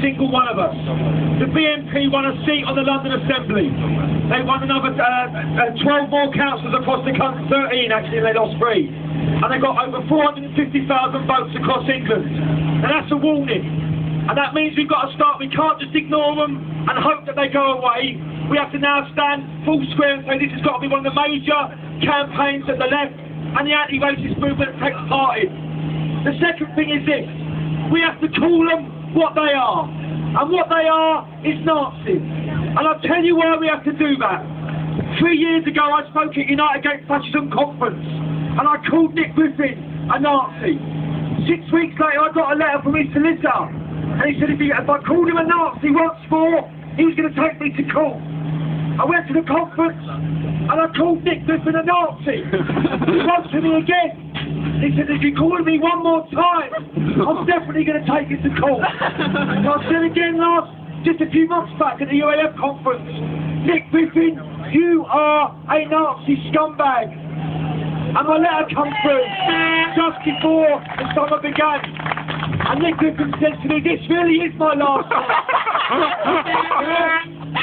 single one of us. The BNP won a seat on the London Assembly. They won another 12 more councils across the country, 13 actually, and they lost 3. And they got over 450,000 votes across England. And that's a warning. And that means we've got to start, we can't just ignore them and hope that they go away. We have to now stand full square and say this has got to be one of the major campaigns that the left and the anti-racist movement takes part in. The second thing is this: we have to call them what they are. And what they are is Nazis. And I'll tell you why we have to do that. 3 years ago I spoke at United Against Fascism conference and I called Nick Griffin a Nazi. 6 weeks later I got a letter from his solicitor and he said if I called him a Nazi once more, he was going to take me to court. I went to the conference and I called Nick Griffin a Nazi. He wrote to me again. He said, if you call me one more time, I'm definitely going to take you to court. So I said again just a few months back at the UAF conference, Nick Griffin, you are a Nazi scumbag. And my letter come through just before the summer began. And Nick Griffin said to me, this really is my last one.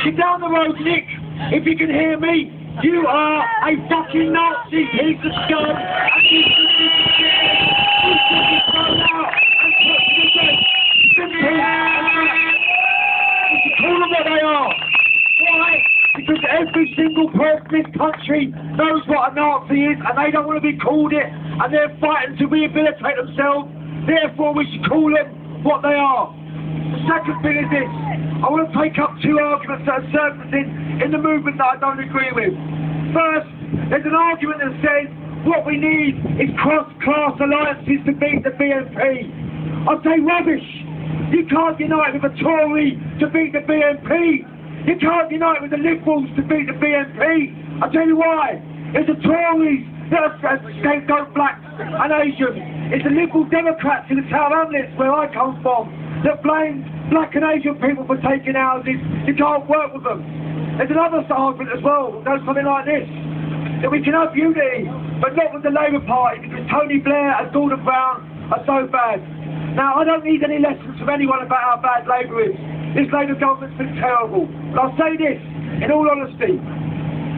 Get down the road, Nick, if you can hear me. You are a fucking Nazi piece of scum. And you should be thrown out and put to the death. Simple as that. You should call them what they are. Why? Because every single person in this country knows what a Nazi is and they don't want to be called it and they're fighting to rehabilitate themselves. Therefore we should call them what they are. The second thing is this: I want to take up 2 arguments that are surfacing in the movement that I don't agree with. First, there's an argument that says what we need is cross-class alliances to beat the BNP. I say rubbish. You can't unite with a Tory to beat the BNP. You can't unite with the Liberals to beat the BNP. I'll tell you why. It's the Tories that are scapegoat blacks and Asians. It's the Liberal Democrats in the Tower Hamlets, where I come from, that blame black and Asian people for taking houses. You can't work with them. There's another argument as well, that goes something like this: that we can have unity, but not with the Labour Party, because Tony Blair and Gordon Brown are so bad. Now, I don't need any lessons from anyone about how bad Labour is. This Labour government's been terrible. But I'll say this, in all honesty: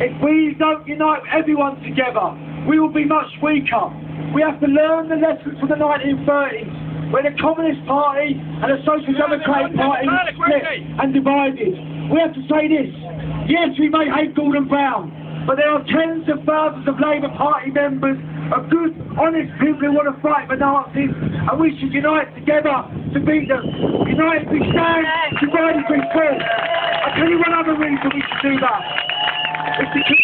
if we don't unite everyone together, we will be much weaker. We have to learn the lessons from the 1930s, where the Communist Party and the Social Democratic Party split and divided. We have to say this: yes, we may hate Gordon Brown, but there are tens of thousands of Labour Party members, of good, honest people who want to fight for Nazis, and we should unite together to beat them. United we stand, divided we fall. I'll tell you one other reason we should do that. It's because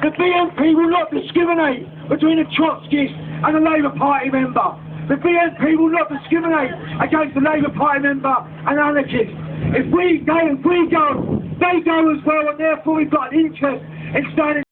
the BNP will not discriminate between a Trotskyist and a Labour Party member. The BNP will not discriminate against a Labour Party member and anarchists. If we go, they go as well, and therefore we've got an interest in standing